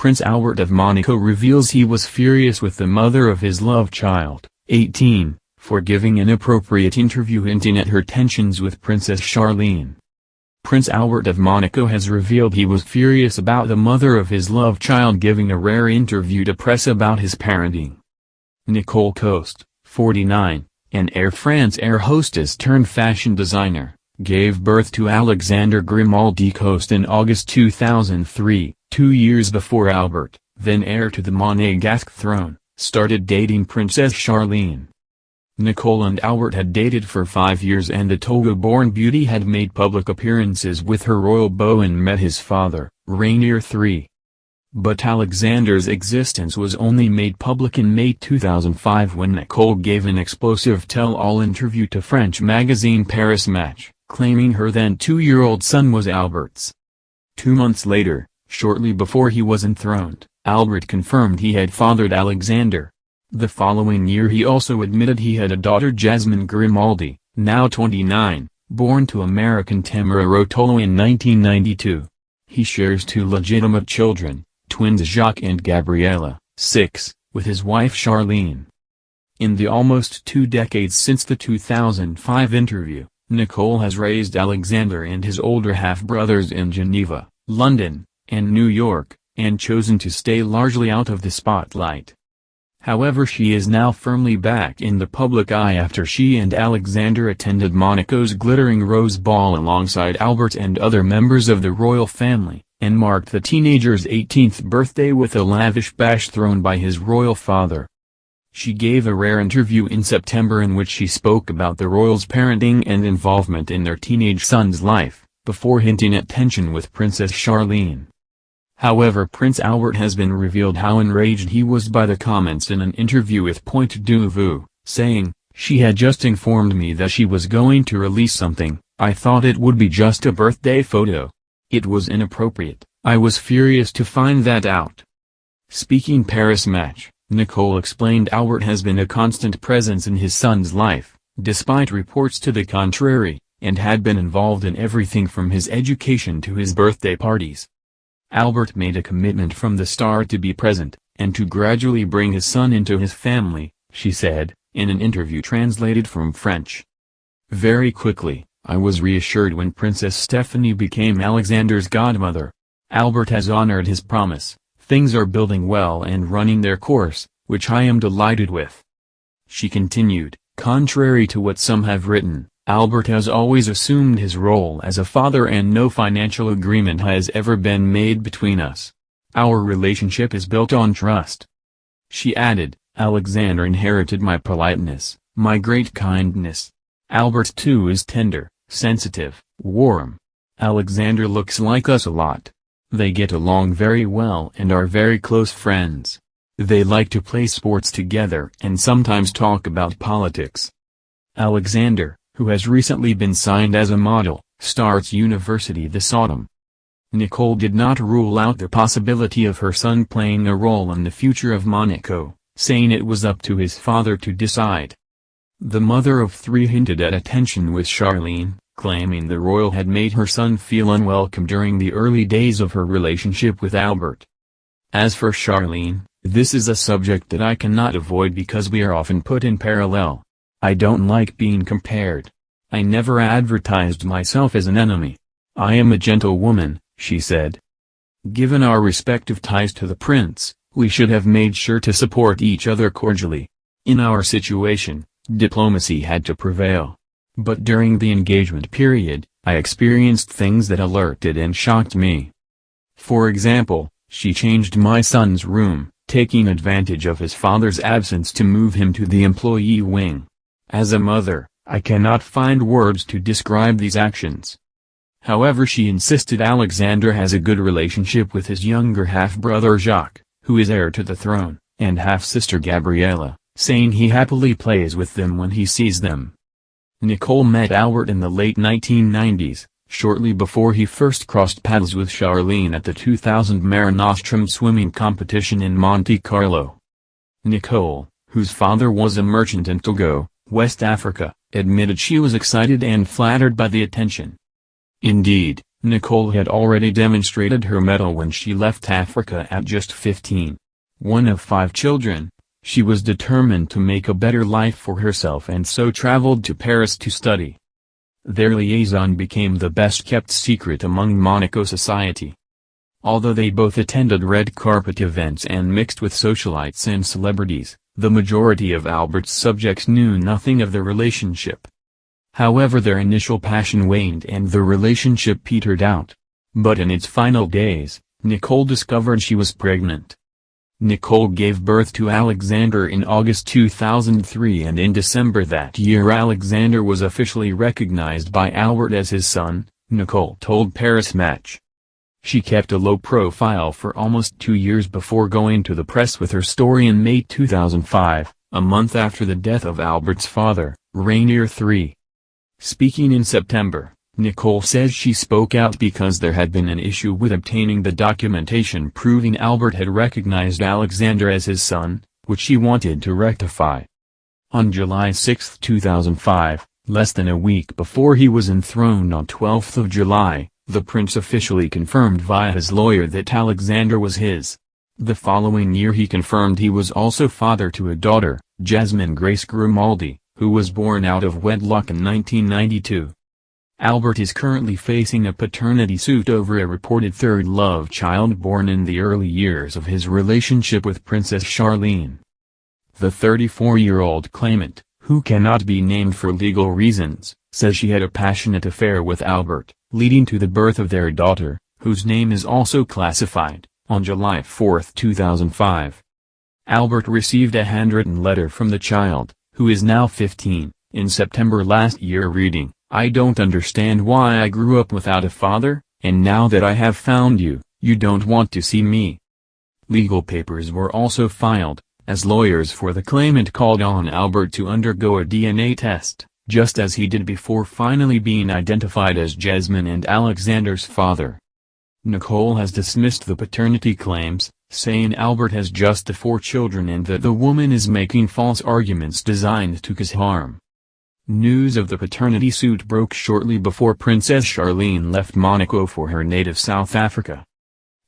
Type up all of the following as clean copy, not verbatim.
Prince Albert of Monaco reveals he was furious with the mother of his love child, 18, for giving an inappropriate interview hinting at her tensions with Princess Charlene. Prince Albert of Monaco has revealed he was furious about the mother of his love child giving a rare interview to press about his parenting. Nicole Coste, 49, an Air France air hostess turned fashion designer, gave birth to Alexander Grimaldi Coste in August 2003, 2 years before Albert, then heir to the Monegasque throne, started dating Princess Charlene. Nicole and Albert had dated for 5 years and the Togo-born beauty had made public appearances with her royal beau and met his father, Rainier III. But Alexander's existence was only made public in May 2005 when Nicole gave an explosive tell-all interview to French magazine Paris Match, claiming her then 2-year-old son was Albert's. 2 months later, shortly before he was enthroned, Albert confirmed he had fathered Alexander. The following year he also admitted he had a daughter Jasmine Grimaldi, now 29, born to American Tamara Rotolo in 1992. He shares 2 legitimate children, twins Jacques and Gabriella, 6, with his wife Charlene. In the almost 2 decades since the 2005 interview, Nicole has raised Alexander and his older half-brothers in Geneva, London, and New York, and chosen to stay largely out of the spotlight. However, she is now firmly back in the public eye after she and Alexander attended Monaco's glittering Rose Ball alongside Albert and other members of the royal family, and marked the teenager's 18th birthday with a lavish bash thrown by his royal father. She gave a rare interview in September in which she spoke about the royals' parenting and involvement in their teenage son's life, before hinting at tension with Princess Charlene. However, Prince Albert has been revealed how enraged he was by the comments in an interview with Point de Vue, saying, "She had just informed me that she was going to release something, I thought it would be just a birthday photo. It was inappropriate, I was furious to find that out." Speaking Paris Match, Nicole explained Albert has been a constant presence in his son's life, despite reports to the contrary, and had been involved in everything from his education to his birthday parties. Albert made a commitment from the start to be present, and to gradually bring his son into his family, she said, in an interview translated from French. "Very quickly, I was reassured when Princess Stephanie became Alexander's godmother. Albert has honored his promise, things are building well and running their course, which I am delighted with." She continued, "Contrary to what some have written, Albert has always assumed his role as a father and no financial agreement has ever been made between us. Our relationship is built on trust." She added, "Alexander inherited my politeness, my great kindness. Albert too is tender, sensitive, warm. Alexander looks like us a lot. They get along very well and are very close friends. They like to play sports together and sometimes talk about politics." Alexander, who has recently been signed as a model, starts university this autumn. Nicole did not rule out the possibility of her son playing a role in the future of Monaco, saying it was up to his father to decide. The mother of 3 hinted at a tension with Charlene, claiming the royal had made her son feel unwelcome during the early days of her relationship with Albert. As for Charlene, "This is a subject that I cannot avoid because we are often put in parallel. I don't like being compared. I never advertised myself as an enemy. I am a gentle woman," she said. "Given our respective ties to the prince, we should have made sure to support each other cordially. In our situation, diplomacy had to prevail. But during the engagement period, I experienced things that alerted and shocked me. For example, she changed my son's room, taking advantage of his father's absence to move him to the employee wing. As a mother, I cannot find words to describe these actions." However, she insisted Alexander has a good relationship with his younger half-brother Jacques, who is heir to the throne, and half-sister Gabriella, saying he happily plays with them when he sees them. Nicole met Albert in the late 1990s, shortly before he first crossed paths with Charlene at the 2000 Mare Nostrum swimming competition in Monte Carlo. Nicole, whose father was a merchant in Togo, West Africa, admitted she was excited and flattered by the attention. Indeed, Nicole had already demonstrated her mettle when she left Africa at just 15. One of 5 children, she was determined to make a better life for herself and so traveled to Paris to study. Their liaison became the best-kept secret among Monaco society. Although they both attended red carpet events and mixed with socialites and celebrities, the majority of Albert's subjects knew nothing of the relationship. However, their initial passion waned and the relationship petered out. But in its final days, Nicole discovered she was pregnant. Nicole gave birth to Alexander in August 2003, and in December that year Alexander was officially recognized by Albert as his son, Nicole told Paris Match. She kept a low profile for almost 2 years before going to the press with her story in May 2005, a month after the death of Albert's father, Rainier III. Speaking in September, Nicole says she spoke out because there had been an issue with obtaining the documentation proving Albert had recognized Alexander as his son, which she wanted to rectify. On July 6, 2005, less than a week before he was enthroned on 12th of July, the prince officially confirmed via his lawyer that Alexander was his. The following year he confirmed he was also father to a daughter, Jasmine Grace Grimaldi, who was born out of wedlock in 1992. Albert is currently facing a paternity suit over a reported third love child born in the early years of his relationship with Princess Charlene. The 34-year-old claimant, who cannot be named for legal reasons, says she had a passionate affair with Albert, leading to the birth of their daughter, whose name is also classified, on July 4, 2005. Albert received a handwritten letter from the child, who is now 15, in September last year reading, "I don't understand why I grew up without a father, and now that I have found you, you don't want to see me." Legal papers were also filed, as lawyers for the claimant called on Albert to undergo a DNA test, just as he did before finally being identified as Jasmine and Alexander's father. Nicole has dismissed the paternity claims, saying Albert has just the 4 children and that the woman is making false arguments designed to cause harm. News of the paternity suit broke shortly before Princess Charlene left Monaco for her native South Africa.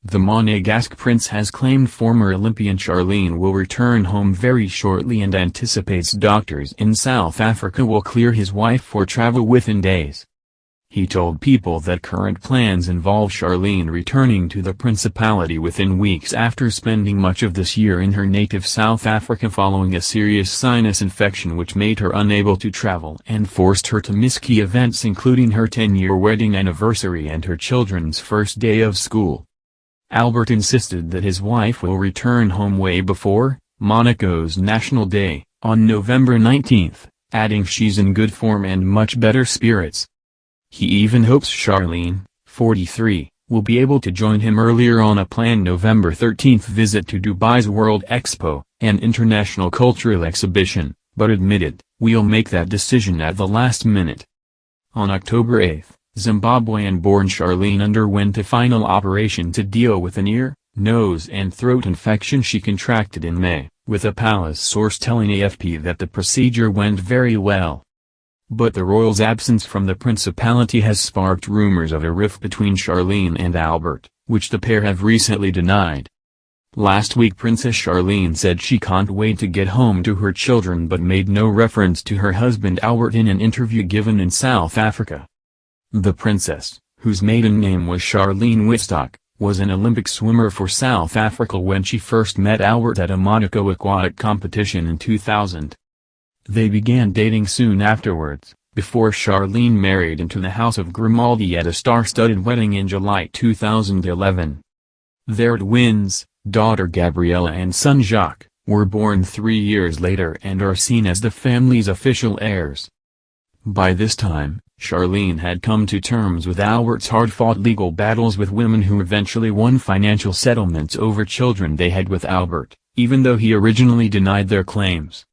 The Monegasque prince has claimed former Olympian Charlene will return home very shortly and anticipates doctors in South Africa will clear his wife for travel within days. He told People that current plans involve Charlene returning to the principality within weeks after spending much of this year in her native South Africa following a serious sinus infection which made her unable to travel and forced her to miss key events including her 10-year wedding anniversary and her children's first day of school. Albert insisted that his wife will return home way before Monaco's National Day, on November 19, adding she's in good form and much better spirits. He even hopes Charlene, 43, will be able to join him earlier on a planned November 13 visit to Dubai's World Expo, an international cultural exhibition, but admitted, "We'll make that decision at the last minute." On October 8, Zimbabwean-born Charlene underwent a final operation to deal with an ear, nose and throat infection she contracted in May, with a palace source telling AFP that the procedure went very well. But the royals' absence from the principality has sparked rumors of a rift between Charlene and Albert, which the pair have recently denied. Last week Princess Charlene said she can't wait to get home to her children but made no reference to her husband Albert in an interview given in South Africa. The princess, whose maiden name was Charlene Wittstock, was an Olympic swimmer for South Africa when she first met Albert at a Monaco aquatic competition in 2000. They began dating soon afterwards, before Charlene married into the House of Grimaldi at a star-studded wedding in July 2011. Their twins, daughter Gabriella and son Jacques, were born 3 years later and are seen as the family's official heirs. By this time, Charlene had come to terms with Albert's hard-fought legal battles with women who eventually won financial settlements over children they had with Albert, even though he originally denied their claims.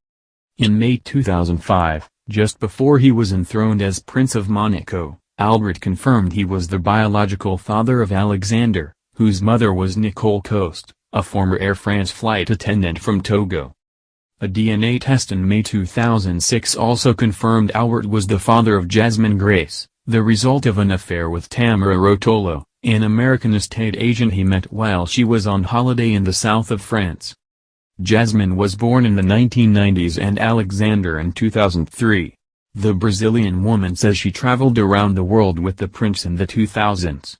In May 2005, just before he was enthroned as Prince of Monaco, Albert confirmed he was the biological father of Alexander, whose mother was Nicole Coste, a former Air France flight attendant from Togo. A DNA test in May 2006 also confirmed Albert was the father of Jasmine Grace, the result of an affair with Tamara Rotolo, an American estate agent he met while she was on holiday in the south of France. Jasmine was born in the 1990s and Alexander in 2003. The Brazilian woman says she traveled around the world with the prince in the 2000s.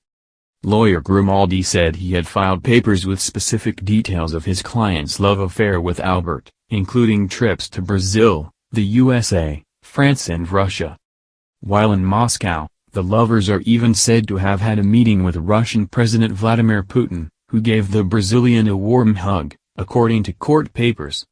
Lawyer Grimaldi said he had filed papers with specific details of his client's love affair with Albert, including trips to Brazil, the USA, France and Russia. While in Moscow, the lovers are even said to have had a meeting with Russian President Vladimir Putin, who gave the Brazilian a warm hug, according to court papers.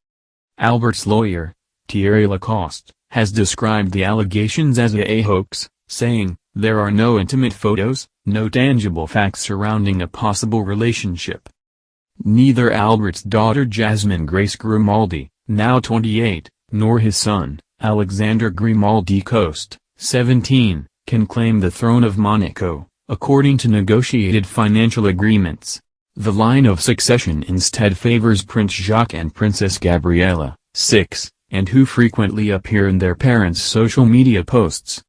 Albert's lawyer, Thierry Lacoste, has described the allegations as a hoax, saying, "There are no intimate photos, no tangible facts surrounding a possible relationship." Neither Albert's daughter Jasmine Grace Grimaldi, now 28, nor his son, Alexander Grimaldi Coste, 17, can claim the throne of Monaco, according to negotiated financial agreements. The line of succession instead favors Prince Jacques and Princess Gabriella, 6, and who frequently appear in their parents' social media posts.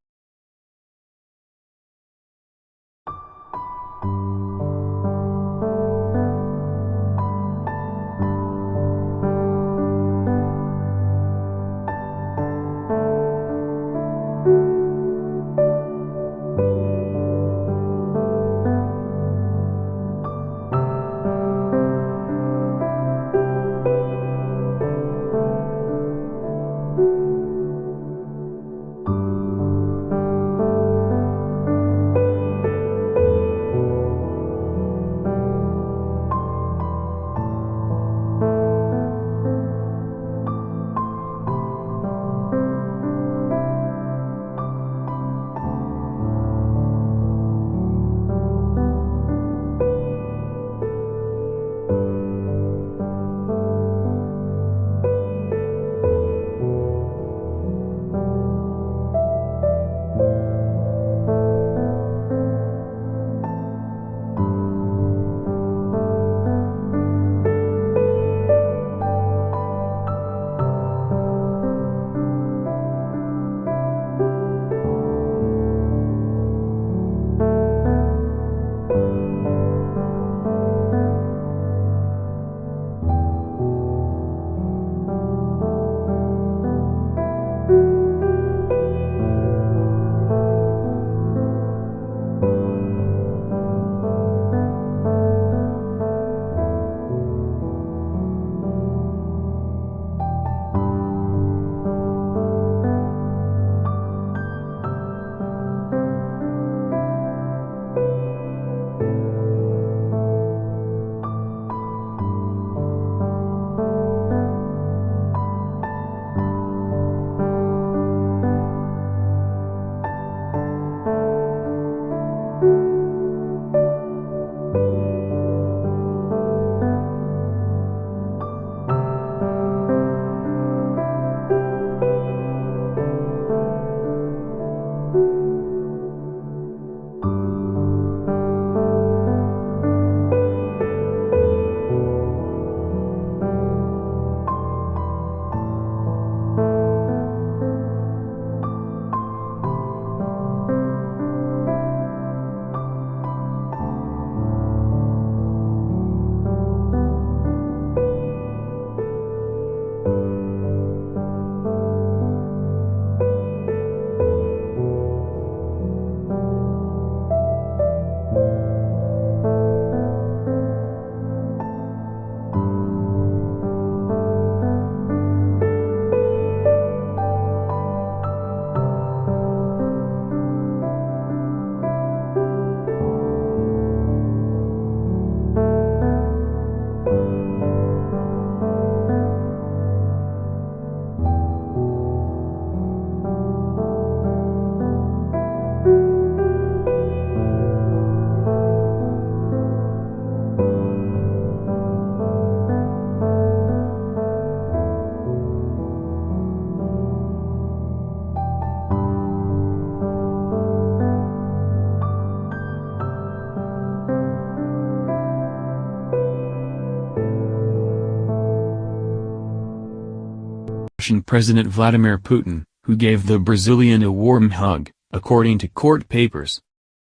Russian President Vladimir Putin, who gave the Brazilian a warm hug, according to court papers.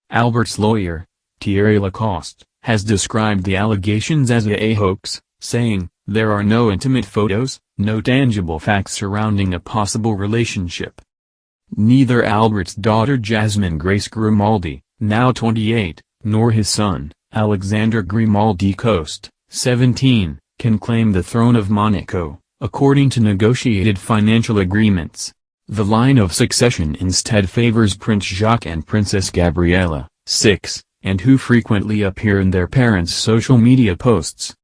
Albert's lawyer, Thierry Lacoste, has described the allegations as a hoax, saying, "There are no intimate photos, no tangible facts surrounding a possible relationship." Neither Albert's daughter Jasmine Grace Grimaldi, now 28, nor his son, Alexander Grimaldi Coste, 17, can claim the throne of Monaco, according to negotiated financial agreements. The line of succession instead favors Prince Jacques and Princess Gabriella, 6, and who frequently appear in their parents' social media posts.